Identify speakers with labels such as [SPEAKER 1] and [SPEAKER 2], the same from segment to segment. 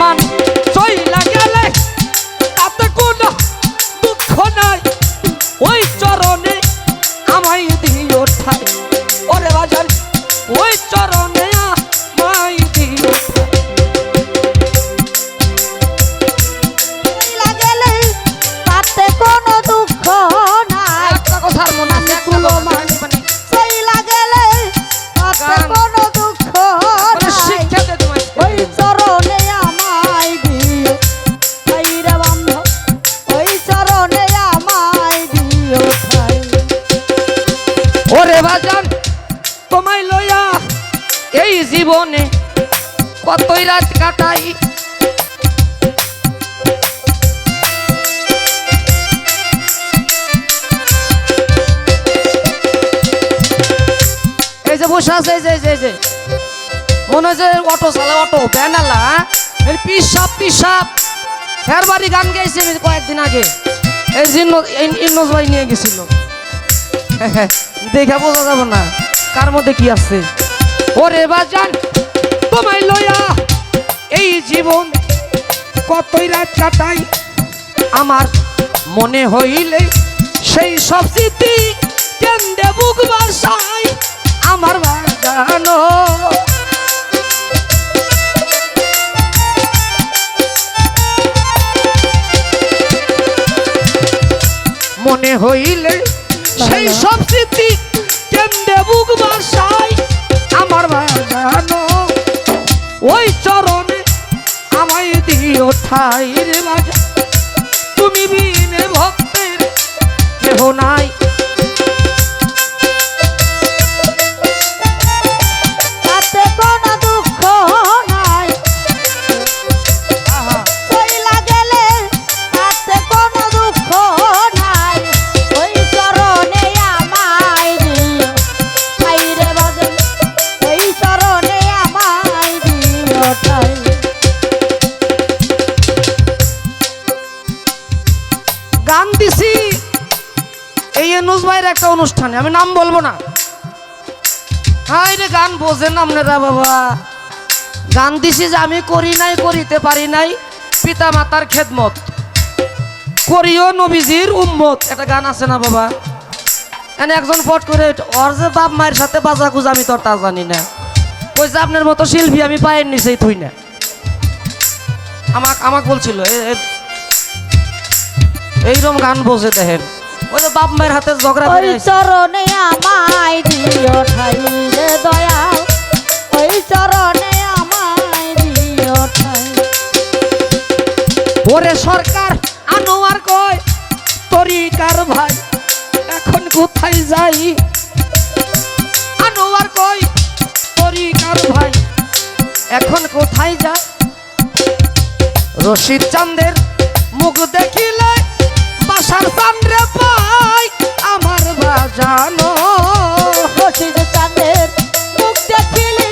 [SPEAKER 1] মান চইলা গেলে তাতে কোনো দুঃখ নাই, ওই চরণে আমায় দিও ঠাই। ওরে বাজান ওই চরণে আমায় দিও ঠাই।
[SPEAKER 2] চইলা গেলে তাতে কোনো দুঃখ নাই।
[SPEAKER 1] একটা কথার মনে আছে, একটা কথা
[SPEAKER 2] চইলা গেলে তাতে কোনো দুঃখ নাই।
[SPEAKER 1] শিক্ষা দে তোমায়।
[SPEAKER 2] ওই চরণে আমায় দিও ঠাই রে বান্ধব, ওই চরণে আমায় দিও ঠাই।
[SPEAKER 1] ওরে বাজান তোমায় লইয়া এই জীবনে কতই রাত কাটাই, এই যে বসে আছে, এই যে মনে হয় যে অটো চালা, অটো ব্যানালা পিসাব পিসাব ফের বাড়ি গান গাইছে কয়েকদিন আগে, এই যে ইন্নজ ভাই নিয়ে গেছিল। দেখা বোঝা যাবে না কার মধ্যে কি আছে। ওরে বাজান তোমায় লইয়া এই জীবন কতই রাত কাটাই, আমার মনে হইলে সেই সব স্মৃতি কেন্দ্রে বুক বাসাই আমার বাজানো। মনে হইলে সেই সব স্মৃতি কেন্দ্রে বুক বাসাই আমার বাজানো। ওই চরণে আমায় দিও ঠাই রে বাজা, তুমি বিনে ভক্তের কেহ নাই।
[SPEAKER 2] তাতে কোনো দুঃখ নাই। চইলা গেলে তাতে কোনো দুঃখ নাই। ওই চরণে আমায় দিও ঠাই রে বাজান, ওই চরণে আমায় দিও ঠাই।
[SPEAKER 1] গান দিছি এই এনুস ভাইয়ের একটা অনুষ্ঠানে, আমি নাম বলবো না। হাই রে গান বোঝেন আপনারা বাবা। গান দিছি যে আমি করি নাই, করিতে পারি নাই, পিতা মাতার খেদমত করিও নবীজির উম্মত, একটা গান আছে না বাবা। এনে একজন ফট করে ওর যে বাপ মায়ের সাথে বাজা কুজ আমি তোর তা জানি না, ওই যে আপনার মতো শিল্পী আমি পায়ের নিচেই থুই না। আমাকে বলছিল এইরকম গান বোঝে দেখেন, ওই যে বাপ মায়ের হাতে ঝগড়া করে।
[SPEAKER 2] ওই চরণে আমায় দিও ঠাই রে দয়াল, ওই চরণে আমায় দিও ঠাই।
[SPEAKER 1] ওরে সরকার আনোয়ার কয় তরিকার ভাই এখন কোথায় যাই, আনোয়ার কয় তরিকার ভাই এখন কোথায় যায়। রশিদ চাঁদের মুখ দেখিলে বাসার চান্দ্রে পাই আমার বাজানো।
[SPEAKER 2] রশিদ চাঁদের মুখ দেখিলে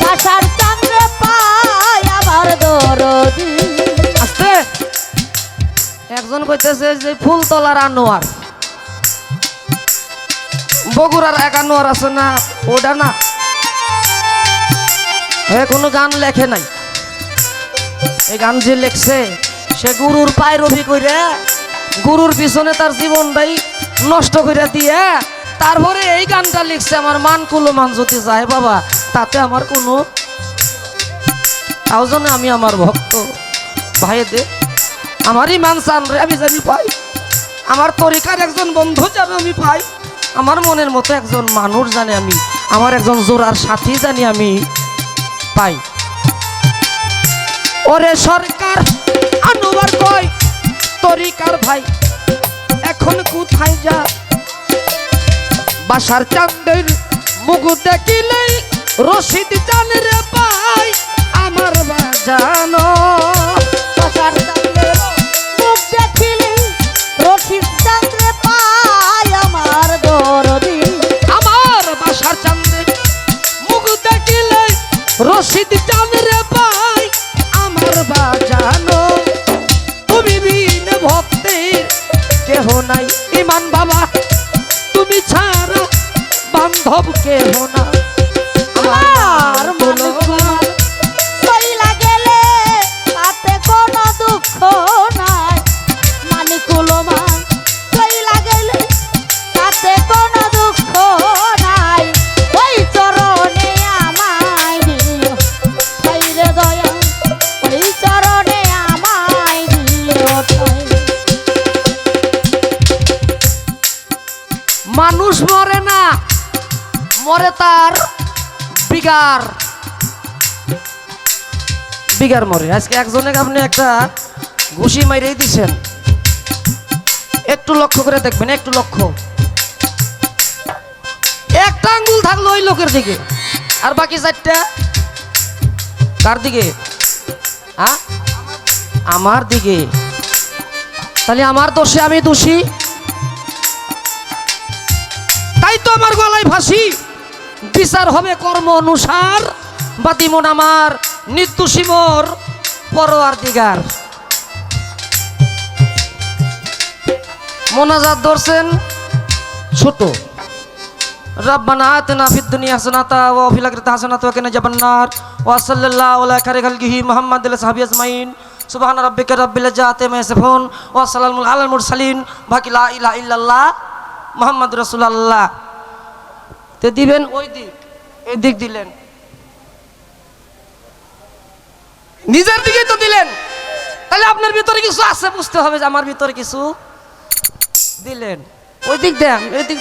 [SPEAKER 2] বাসার চাঁদে পাই আমার দরদি।
[SPEAKER 1] আস্তে একজন কইতেছে যে ফুলতলার আনোয়ার, বগুড়ার এক আনোয়ার আছে না, ওটা না, কোনো গান লেখে নাই। এই গান যে লেখছে সে গুরুর পায়রবি কইরা, গুরুর পিছনে তার জীবনটাই নষ্ট করে দিয়ে তারপরে এই গানটা লিখছে। আমার মান কুলমান যদি যায় বাবা তাতে আমার কোনো আয়োজনে, আমি আমার ভক্ত ভাইদের আমার ইমান চান রে আমি জানি পাই, আমার তরিকার একজন বন্ধু যেন আমি পাই, আমার মনের মতো একজন মানুষ জানে আমি, আমার একজন জোড়ার সাথী জানি আমি পাই। ওরে সরকার আনোয়ার কয় তরিকার ভাই এখন কোথায় যা, বাসার চাঁদের মুখ দেখিলেই রশিদ চান রে পাই আমার বাজানো।
[SPEAKER 2] বাসার চাঁদের মুখ দেখিলে রশিদ চাঁদে পাই আমার দরদি।
[SPEAKER 1] আমার বাসার চাঁদের মুখ দেখিলে রশিদ চান রে পাই আমার বাজানো। তুমি বিন ভক্তের কেহ নাই, ইমান বাবা তুমি ছাড়া বান্ধব কেহ না।
[SPEAKER 2] আমার মন চইলা গেলে
[SPEAKER 1] মরে তার বিগার বিগার মরে। আজকে একজনে আপনি একটা ঘুষি মাইরেই দিছেন, একটু লক্ষ্য করে দেখবেন, একটু লক্ষ্য, একটা আঙ্গুল থাকলো ওই লোকের দিকে, আর বাকি চারটা কার দিকে? আমার দিকে। তাহলে আমার দোষে আমি দোষী, তাই তো আমার গলায় ফাঁসি। বিচার হবে কর্ম অনুসার, বাদিমন আমার নির্দোষী মোর পরওয়ারদিগার। মোনাজাত ধরছেন ছোট, রব্বানা আতিনা ফিদ দুনিয়া হাসানাতা ওয়া ফিল আখিরাতি হাসানাতা ওয়া কিনা আযাবান্নার ওয়া সাল্লাল্লাহু আলা খাইরি খালকিহি মুহাম্মাদিল সাহাবী আজমাইন সুবহানা রাব্বিকা রাব্বিল ইজ্জাতি আম্মা ইয়াসিফুন ওয়া সালামুন আলাল মুরসালিন বাকি লা ইলাহা ইল্লাল্লাহ মুহাম্মাদুর রাসূলুল্লাহ। তে দিবেন ওই দিক, এই দিক দিলেন, নিজের দিকেই তো দিলেন, তাহলে আপনার ভিতরে কিছু আছে, বুঝতে হবে যে আমার ভিতরে কিছু দিলেন। ওই দিক দেন, ওই দিক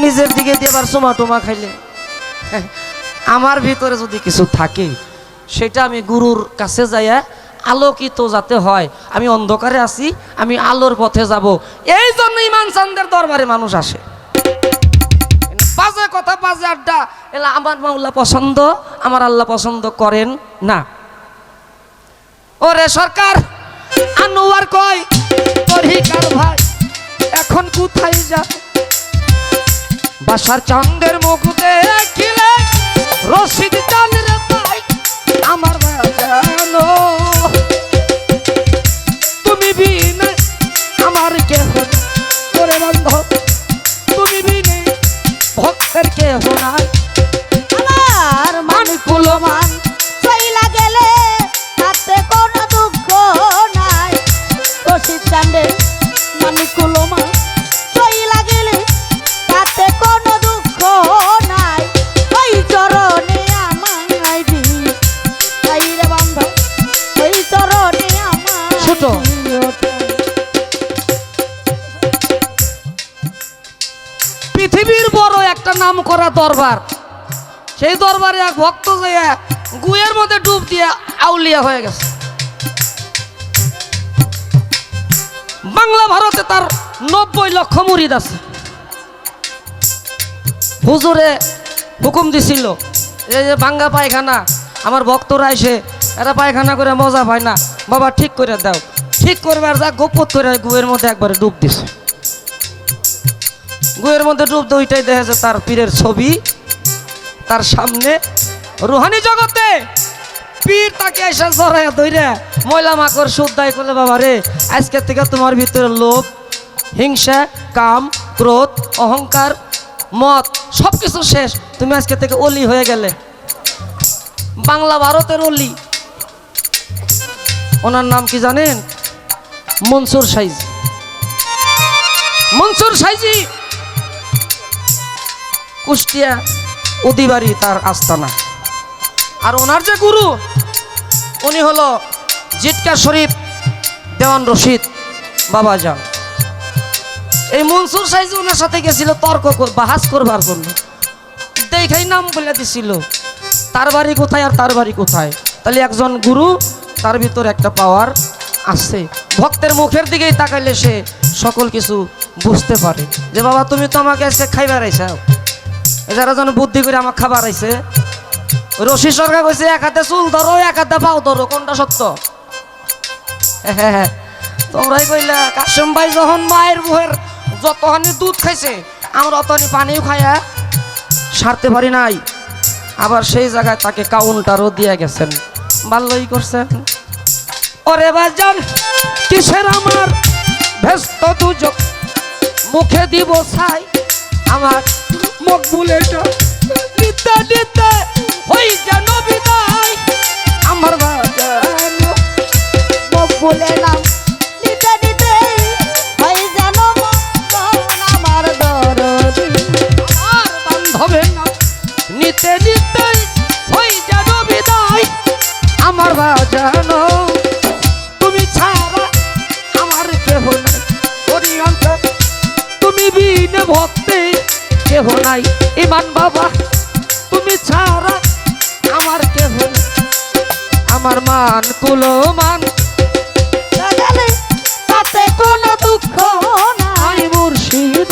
[SPEAKER 1] নিজের দিকে দিয়ে আবার চুমা টুমা খাইলেন। আমার ভিতরে যদি কিছু থাকে সেটা আমি গুরুর কাছে যাইয়া আলোকিত যাতে হয়। আমি অন্ধকারে আছি, আমি আলোর পথে যাব। এই জন্য ইমান চান্দের দরবারে মানুষ আসে। বাজে কথা, বাজে আড্ডা, এলা আমার মাওলা পছন্দ, আমার আল্লাহ পছন্দ করেন না। ওরে সরকার আনোয়ার কয় তরিকার ভাই এখন কোথায় যা? বাসার চাঁদের মুখ দেখিলে রশিদ চাঁদের ভাই আমার জানো, তুমি বিনে আমার কেহ করে বন্ধ, তুমি বিনে ভক্তের কেহ নাই।
[SPEAKER 2] আমার মানিকুল মান চইলা গেলে তাতে কোনো দুঃখ নাই। রশিদ চাঁদের মানিকুল মান চইলা গেলে তাতে কোনো দুঃখ নাই। ওই চরণে আমায় দিও তাই রে বান্ধব, ওই চরণে আমায়
[SPEAKER 1] ছোট।
[SPEAKER 2] দিও।
[SPEAKER 1] পৃথিবীর বড় একটা নাম করা দরবার, সেই দরবারে এক ভক্ত যাইয়া গুয়ের মধ্যে ডুব দিয়ে আউলিয়া হয়ে গেছে। বাংলা ভারতে তার 90 লক্ষ মুরিদ আছে। হুজুরে হুকুম দিছিল এই যে ভাঙ্গা পায়খানা, আমার ভক্তরা এসে এরা পায়খানা করে মজা পায় না, বাবা ঠিক করে দাও। ঠিক করবার যা গোপত করে গুয়ের মধ্যে একবারে ডুব দিছে। গুয়ের মধ্যে ডুব দিয়ে ওইটাই দেখেছে তার পীরের ছবি তার সামনে। রুহানি জগতে পীর তাকে এসে জড়াইয়া ধইরা ময়লা মাকড় শুদ্ধাই করলে, বাবা রে আজকে থেকে তোমার ভিতরে লোভ, হিংসা, কাম, ক্রোধ, অহংকার, মত সব কিছু শেষ, তুমি আজকে থেকে অলি হয়ে গেলে। বাংলা ভারতের অলি, ওনার নাম কি জানেন? মনসুর সাইজি। মনসুর সাইজি কুষ্টিয়া উদিবাড়ি তার আস্তানা। আর ওনার যে গুরু উনি হলো জিটকা শরীফ দেওয়ান রশিদ বাবাজান। এই মনসুর সাইজি ওনার সাথে গেছিল তর্ক বাহাস করবার জন্য, দেখাই নাম বলে দিছিল তার বাড়ি কোথায় আর তার বাড়ি কোথায়। তাহলে একজন গুরু, তার ভিতরে একটা পাওয়ার আছে। ভক্তের মুখের দিকেই তাকাইলে সে সকল কিছু বুঝতে পারে যে বাবা তুমি তো আমাকে আজকে খাইবার আইসাও, যারা যেন বুদ্ধি করে আমার খাবার আইছে। রশি সরকার কইছে এক হাতে চুল ধরো, এক হাতে পাও ধরো, কোনটা সত্য? হ্যাঁ, তোমরাই কইলা কাশেম ভাই যখন মায়ের বুহের যতখানি দুধ খাইছে আমরা অতখানি পানিও খাইয়া সারতে পারি নাই, আবার সেই জায়গায় তাকে কাউন্টারও দিয়ে গেছেন। ভালোই করছেন। ওরে বাজান কিসের আমার ব্যস্ত দুজক, মুখে দিব ছাই আমার মকবুলেটা দিতে দিতে হই যেন বিদায়। আমার বাজান
[SPEAKER 2] মকবুলের নাম নিতে নিতে হই যেন মন আমার দরদি।
[SPEAKER 1] আর বান্ধবের নাম নিতে নিতে হই যেন বিদায়। আমার বাজান তুমি ছাড়া আমার কেহ নাই, তুমি বিনে ভক্তে কেহ নাই ইমান বাবা তুমি ছাড়া আমার কেহ নাই। আমার মান কুলো মান
[SPEAKER 2] গেলে তাতে কোনো দুঃখ নাই
[SPEAKER 1] আই মুর্শিদ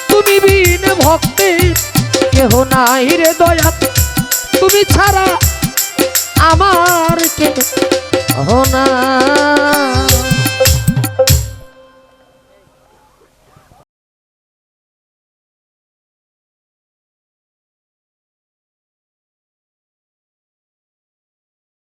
[SPEAKER 1] তুমি বিন ভক্তের কেহ নাই রে দয়া তুমি ছাড়া আমার কেহ নাই।